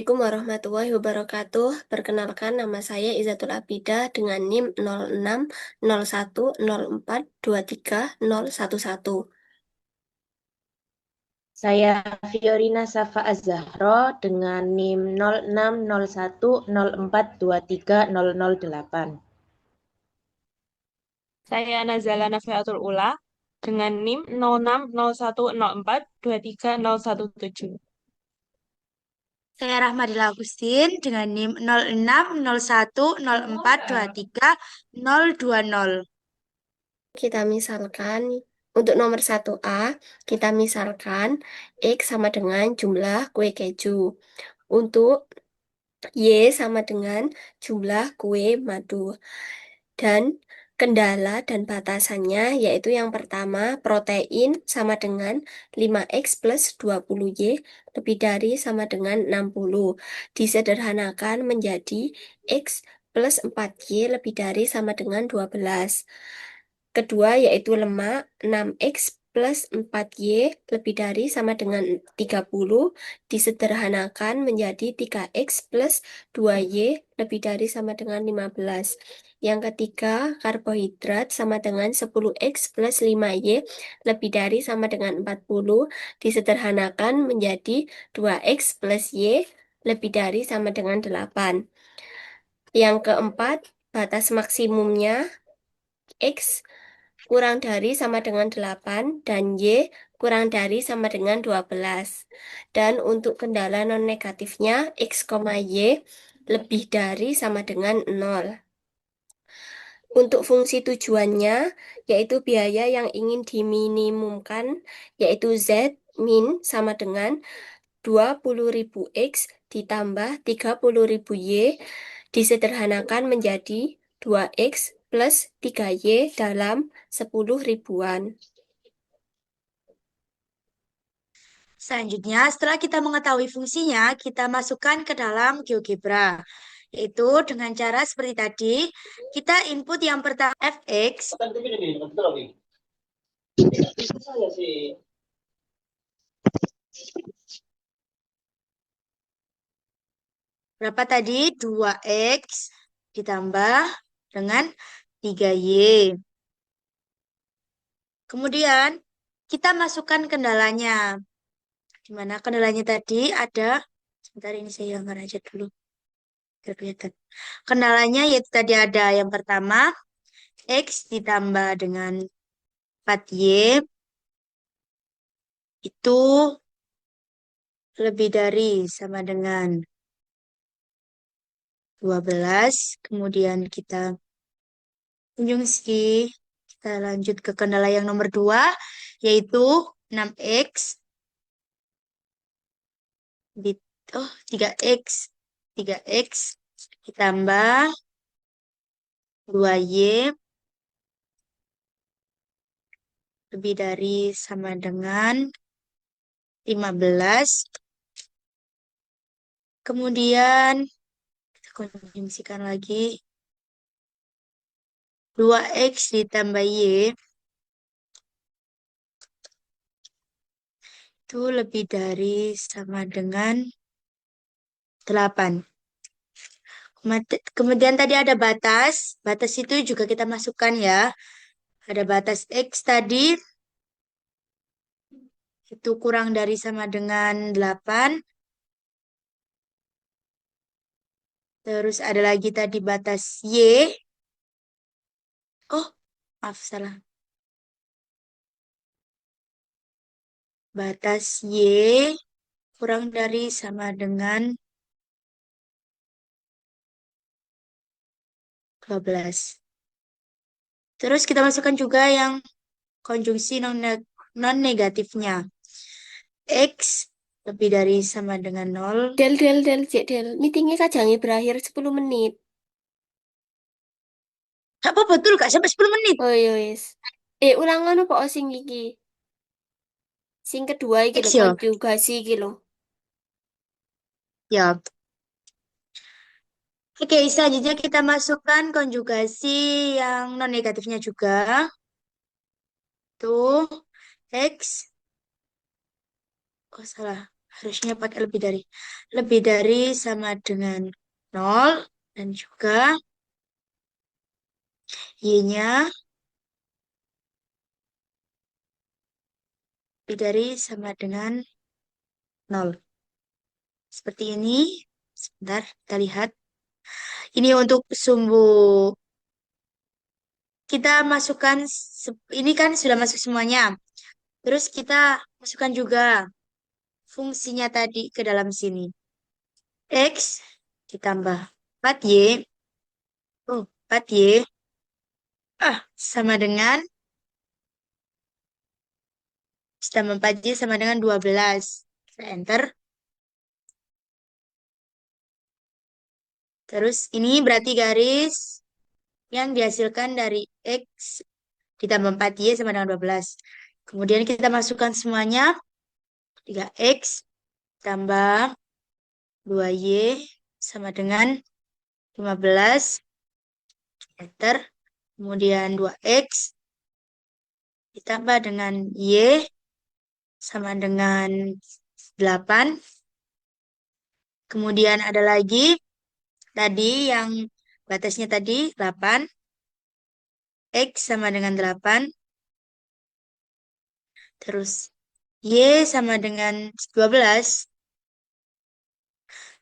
Assalamualaikum warahmatullahi wabarakatuh. Perkenalkan nama saya Izatul Abidah dengan NIM 060104230111. Saya Fiorina Safa Az-Zahro dengan NIM 060104230008. Saya Nazala Nafiatul Ula dengan NIM 060104230117. Saya Rahmadila Agustin dengan NIM 060104230020. Kita misalkan untuk nomor 1A, kita misalkan X sama dengan jumlah kue keju. Untuk Y sama dengan jumlah kue madu. Dan kendala dan batasannya yaitu yang pertama protein sama dengan 5X plus 20Y lebih dari sama dengan 60. Disederhanakan menjadi X plus 4Y lebih dari sama dengan 12. Kedua yaitu lemak 6X plus 4Y lebih dari sama dengan 30 disederhanakan menjadi 3X plus 2Y lebih dari sama dengan 15. Yang ketiga, karbohidrat sama dengan 10X plus 5Y lebih dari sama dengan 40 disederhanakan menjadi 2X plus Y lebih dari sama dengan 8. Yang keempat, batas maksimumnya X kurang dari sama dengan 8 dan Y kurang dari sama dengan 12. Dan untuk kendala non negatifnya X, Y lebih dari sama dengan 0. Untuk fungsi tujuannya, yaitu biaya yang ingin diminimumkan, yaitu Z min sama dengan 20.000 X ditambah 30.000 Y disederhanakan menjadi 2X plus 3Y dalam 10 ribuan. Selanjutnya, setelah kita mengetahui fungsinya, kita masukkan ke dalam GeoGebra. Yaitu dengan cara seperti tadi, kita input yang pertama fx berapa tadi? 2x ditambah dengan 3y. Kemudian kita masukkan kendalanya. Di mana kendalanya tadi ada, sebentar ini saya gambar aja dulu biar kelihatan. Kendalanya yaitu tadi ada yang pertama x ditambah dengan 4y itu lebih dari sama dengan 12. Kemudian kita konjungsi. Kita lanjut ke kendala yang nomor 2 yaitu 6x di 3x 3x ditambah 2y lebih dari sama dengan 15. Kemudian kita konjungsikan lagi 2x ditambah y itu lebih dari sama dengan 8. Kemudian tadi ada batas. Batas itu juga kita masukkan ya. Ada batas X tadi. Itu kurang dari sama dengan 8. Terus ada lagi tadi batas Y. Oh, maaf salah. Batas Y kurang dari sama dengan 12. Terus kita masukkan juga yang konjungsi non-negatifnya. X lebih dari sama dengan 0. Cek, Del. Meetingnya kajangi berakhir 10 menit. Apa betul Kak? Sampai 10 menit. Oh iya, wis. Ulangan apa sing iki? Sing kedua iki lho, X ya. konjugasi iki lho. Ya. Oke, selanjutnya kita masukkan konjugasi yang non-negatifnya juga. Tuh, X. Oh, salah. Harusnya pakai lebih dari. Lebih dari sama dengan 0. Dan juga Y-nya lebih dari sama dengan 0. Seperti ini. Sebentar, kita lihat. Ini untuk sumbu. Kita masukkan, ini kan sudah masuk semuanya. Terus kita masukkan juga fungsinya tadi ke dalam sini. X ditambah 4Y. Oh, 4Y. Sama dengan, ditambah 4Y sama dengan 12. Kita enter. Terus ini berarti garis yang dihasilkan dari X ditambah 4Y sama dengan 12. Kemudian kita masukkan semuanya. 3X tambah 2Y sama dengan 15. Enter. Kemudian 2X ditambah dengan Y sama dengan 8. Kemudian ada lagi tadi yang batasnya tadi 8. X sama dengan 8. Terus Y sama dengan 12.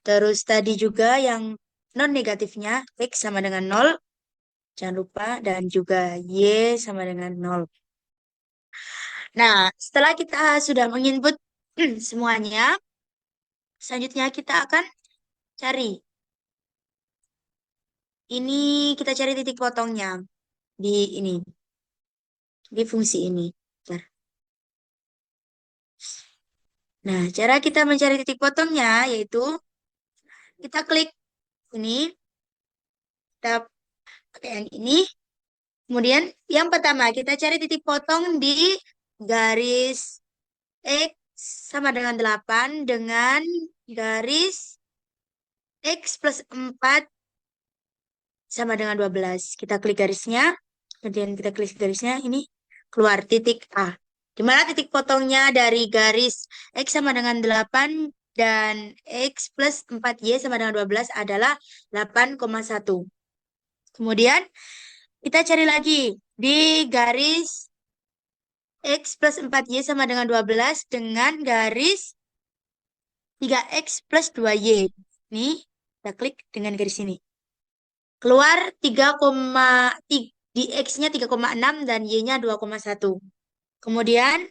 Terus tadi juga yang non negatifnya X sama dengan 0. Jangan lupa. Dan juga Y sama dengan 0. Nah, setelah kita sudah menginput semuanya, selanjutnya kita akan cari. Ini kita cari titik potongnya di ini. Di fungsi ini. Bentar. Nah, cara kita mencari titik potongnya yaitu kita klik ini. Kita pakai yang ini. Kemudian yang pertama kita cari titik potong di garis X sama dengan 8 dengan garis X plus 4 sama dengan 12. Kita klik garisnya. Kemudian kita klik garisnya ini. Keluar titik A. Di mana titik potongnya dari garis X sama dengan 8 dan X plus 4Y sama dengan 12 adalah 8,1. Kemudian kita cari lagi di garis X plus 4Y sama dengan 12 dengan garis 3X plus 2Y. Nih, kita klik dengan garis ini. Keluar 3, di X-nya 3,6 dan Y-nya 2,1. Kemudian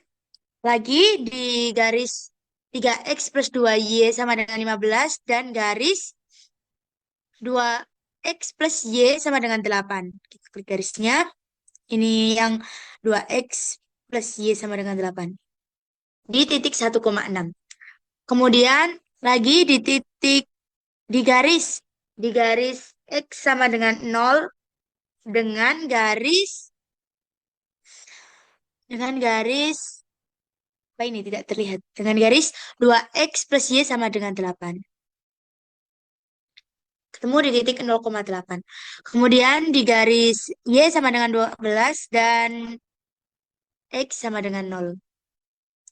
lagi di garis 3X plus 2Y sama dengan 15 dan garis 2X plus Y sama dengan 8. Kita klik garisnya. Ini yang 2X plus Y sama dengan 8. Di titik 1,6. Kemudian lagi di titik, di garis X sama dengan 0 dengan garis apa ini tidak terlihat, dengan garis 2X plus Y sama dengan 8. Ketemu di titik 0,8. Kemudian di garis Y sama dengan 12 dan X sama dengan 0.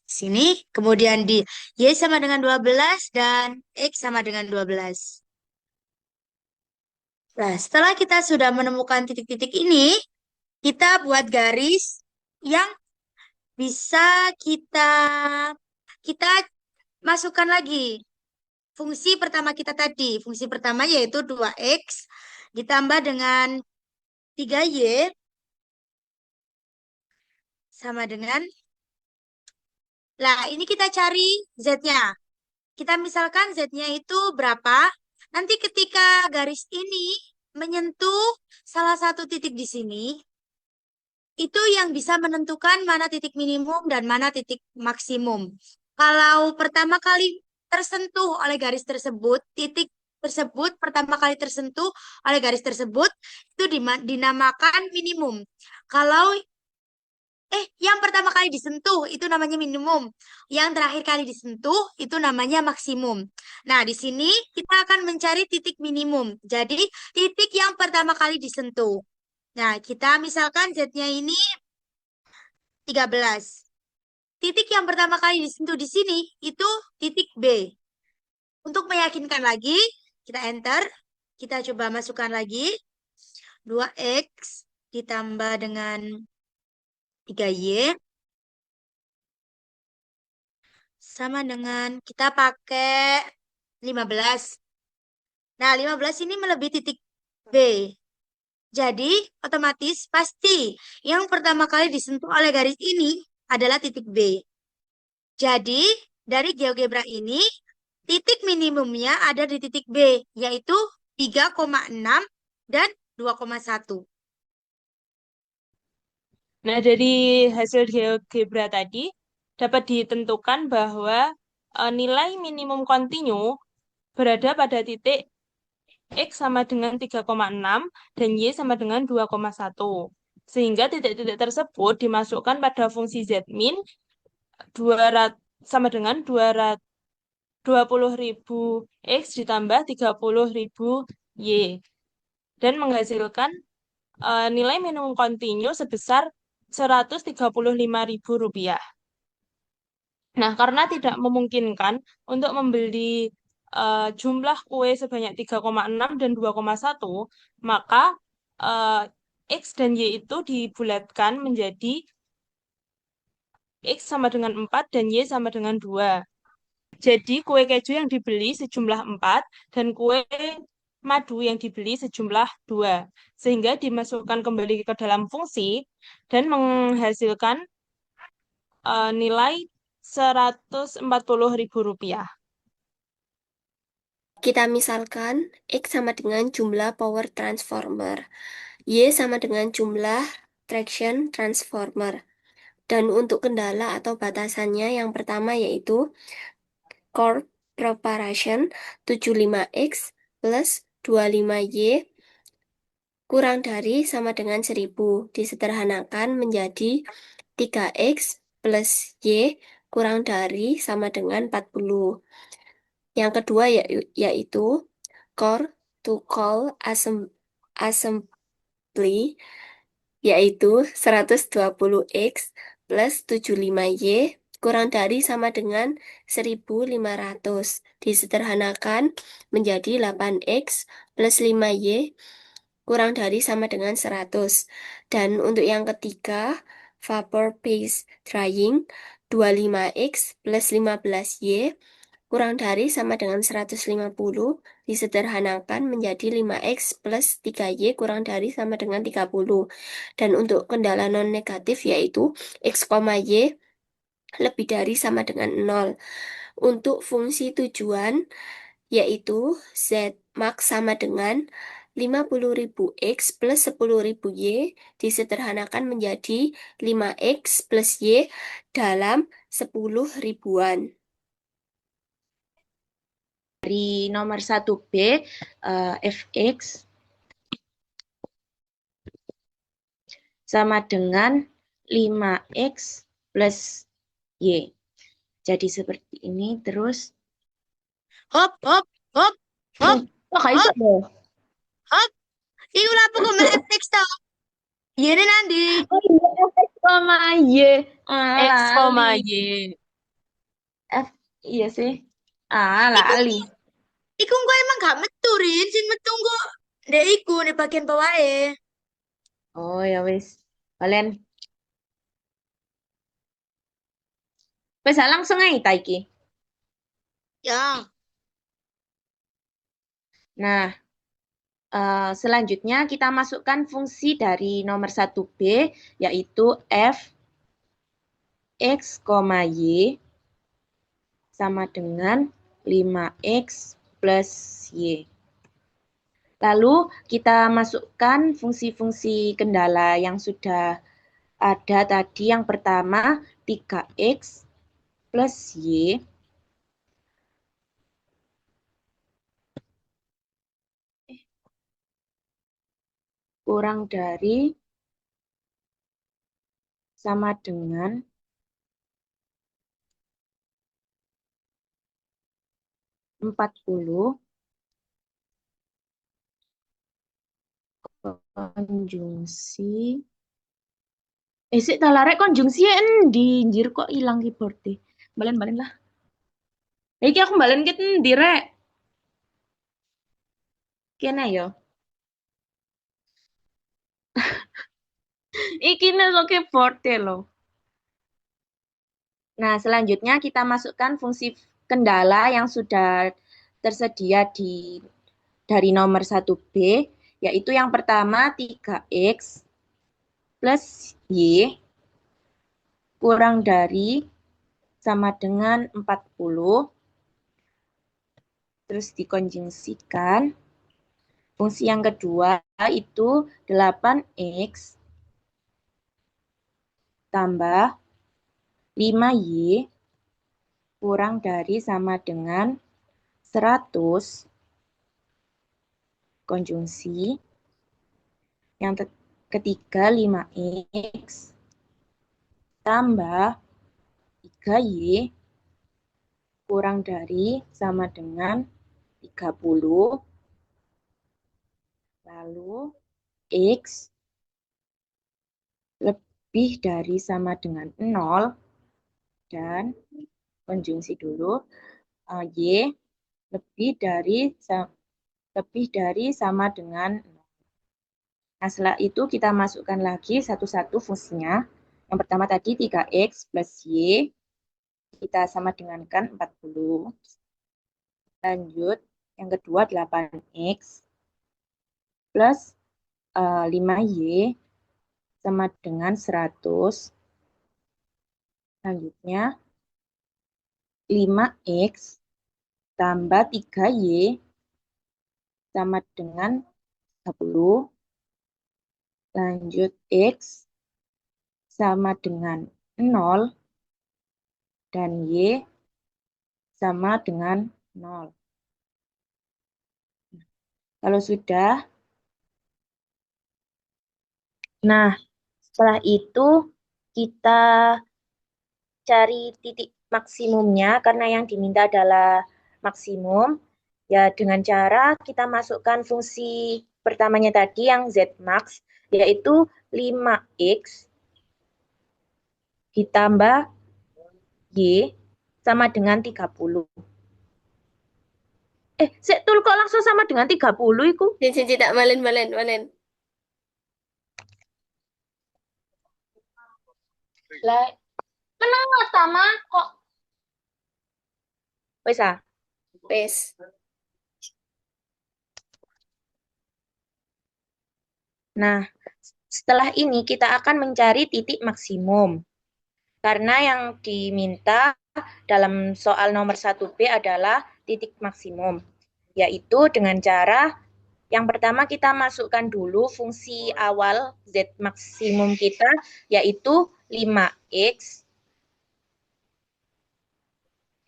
Sini, kemudian di Y sama dengan 12 dan X sama dengan 12. Nah, setelah kita sudah menemukan titik-titik ini, kita buat garis yang bisa kita masukkan lagi. Fungsi pertama kita tadi, fungsi pertama yaitu 2X ditambah dengan 3Y sama dengan, nah ini kita cari Z-nya. Kita misalkan Z-nya itu berapa, nanti ketika garis ini menyentuh salah satu titik di sini, itu yang bisa menentukan mana titik minimum dan mana titik maksimum. Kalau pertama kali tersentuh oleh garis tersebut, titik tersebut pertama kali tersentuh oleh garis tersebut, itu dinamakan minimum. Kalau yang pertama kali disentuh itu namanya minimum. Yang terakhir kali disentuh itu namanya maksimum. Nah, di sini kita akan mencari titik minimum. Jadi, titik yang pertama kali disentuh. Nah, kita misalkan Z-nya ini 13. titik yang pertama kali disentuh di sini itu titik B. Untuk meyakinkan lagi, kita enter. Kita coba masukkan lagi. 2X ditambah dengan 3Y sama dengan kita pakai 15. Nah, 15 ini melebihi titik B. Jadi, otomatis pasti yang pertama kali disentuh oleh garis ini adalah titik B. Jadi, dari GeoGebra ini, titik minimumnya ada di titik B, yaitu 3,6 dan 2,1. Nah, dari hasil GeoGebra tadi dapat ditentukan bahwa nilai minimum kontinu berada pada titik X sama dengan 3,6 dan Y sama dengan 2,1. Sehingga titik-titik tersebut dimasukkan pada fungsi Z-min 200, sama dengan 20.000 X ditambah 30.000 Y. Dan menghasilkan nilai minimum kontinu sebesar Rp135.000. Nah, karena tidak memungkinkan untuk membeli jumlah kue sebanyak 3,6 dan 2,1, maka eh, X dan Y itu dibulatkan menjadi X sama dengan 4 dan Y sama dengan 2. Jadi kue keju yang dibeli sejumlah 4 dan kue madu yang dibeli sejumlah 2. Sehingga dimasukkan kembali ke dalam fungsi dan menghasilkan nilai Rp140.000. Kita misalkan X sama dengan jumlah power transformer, Y sama dengan jumlah traction transformer. Dan untuk kendala atau batasannya yang pertama yaitu core preparation 75X plus 25Y kurang dari sama dengan 1000. Disederhanakan menjadi 3X plus Y kurang dari sama dengan 40. Yang kedua yaitu core to call assembly yaitu 120X plus 75Y kurang dari sama dengan 1500. Disederhanakan menjadi 8X plus 5Y kurang dari sama dengan 100. Dan untuk yang ketiga, vapor phase drying 25X plus 15Y kurang dari sama dengan 150 disederhanakan menjadi 5X plus 3Y kurang dari sama dengan 30. Dan untuk kendala non negatif yaitu X, Y lebih dari sama dengan 0. Untuk fungsi tujuan yaitu Z max sama dengan 50.000 X plus 10.000 Y disederhanakan menjadi 5X plus Y dalam 10 ribuan. Dari nomor 1B, Fx sama dengan 5X plus Y. Jadi seperti ini terus. Hop, hop, hop, hop, Wah, kayak iso deh. hop. Iku lapo kok mek X tau? Iya nanti. Oh iya, Fx sama Y. X, Lali. Y. F, iya sih. Iku Lali. iku engko emang gak metu Rin, sing metu engko ndek iku di bagian bawahe. Oh ya wis. Kalian wis langsung aja ta iki. Ya. Nah, selanjutnya kita masukkan fungsi dari nomor 1B yaitu f x, y sama dengan 5x plus y. Lalu kita masukkan fungsi-fungsi kendala yang sudah ada tadi. Yang pertama 3x plus y kurang dari sama dengan 40 konjungsi Sik talarek konjungsi endi njir kok ilang keyboard Balen-balen lah. Iki aku balen ket endi rek? Kene yo. Iki nek keyboard lo. Nah, selanjutnya kita masukkan fungsi kendala yang sudah tersedia dari nomor 1B, yaitu yang pertama 3X plus Y kurang dari sama dengan 40, terus dikonjungsikan. Fungsi yang kedua itu 8X tambah 5Y kurang dari sama dengan 100, konjungsi. Yang ketiga 5X tambah 3Y kurang dari sama dengan 30. Lalu X lebih dari sama dengan 0 dan konjungsi dulu Y lebih dari sama dengan 0. Nah, setelah itu kita masukkan lagi satu-satu fungsinya. Yang pertama tadi 3X plus Y, kita sama dengankan 40. Lanjut, yang kedua 8X plus 5Y sama dengan 100. Selanjutnya, 5X tambah 3Y sama dengan 30. Lanjut, X sama dengan 0 dan Y sama dengan 0. Kalau sudah, nah setelah itu kita cari titik maksimumnya karena yang diminta adalah maksimum. Ya dengan cara kita masukkan fungsi pertamanya tadi yang Zmax, yaitu 5X ditambah Y sama dengan 30. Tul kok langsung sama dengan 30 itu? Cici tak malen. Lah, menengah sama kok. Wes ah. Wes. Nah, setelah ini kita akan mencari titik maksimum. Karena yang diminta dalam soal nomor 1B adalah titik maksimum. Yaitu dengan cara yang pertama kita masukkan dulu fungsi awal Z maksimum kita, yaitu 5X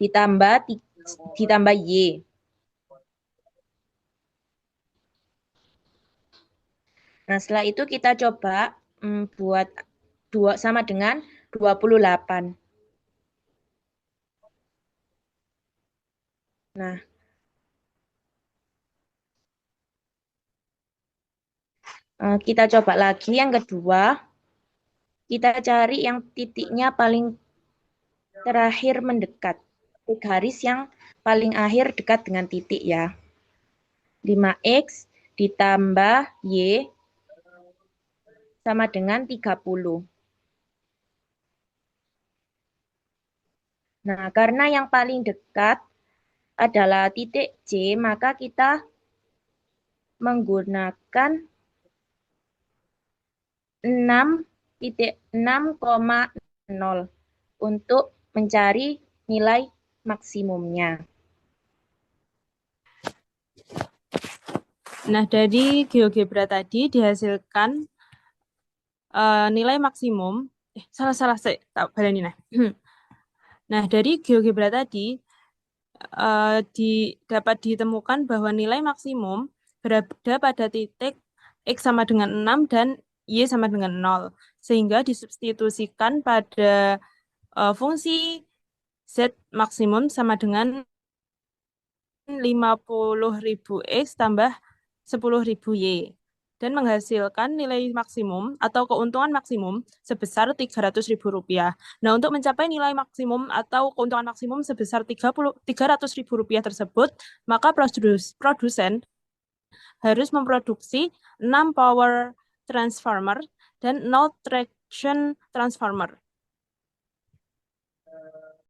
ditambah Y. Nah, setelah itu kita coba buat sama dengan 28. Nah, kita coba lagi yang kedua. Kita cari yang titiknya paling terakhir mendekat. Garis yang paling akhir dekat dengan titik ya. 5X ditambah Y sama dengan 30. Nah, karena yang paling dekat adalah titik C, maka kita menggunakan 6,0 untuk mencari nilai maksimumnya. Nah, dari GeoGebra tadi dihasilkan nilai maksimum. Salah, saya tak baleni nah. Nah, dari GeoGebra tadi dapat ditemukan bahwa nilai maksimum berada pada titik X sama dengan 6 dan Y sama dengan 0. Sehingga disubstitusikan pada fungsi Z maksimum sama dengan 50.000 X tambah 10.000 Y. dan menghasilkan nilai maksimum atau keuntungan maksimum sebesar Rp300.000. Nah, untuk mencapai nilai maksimum atau keuntungan maksimum sebesar Rp300.000 tersebut, maka produsen harus memproduksi 6 power transformer dan 0 traction transformer.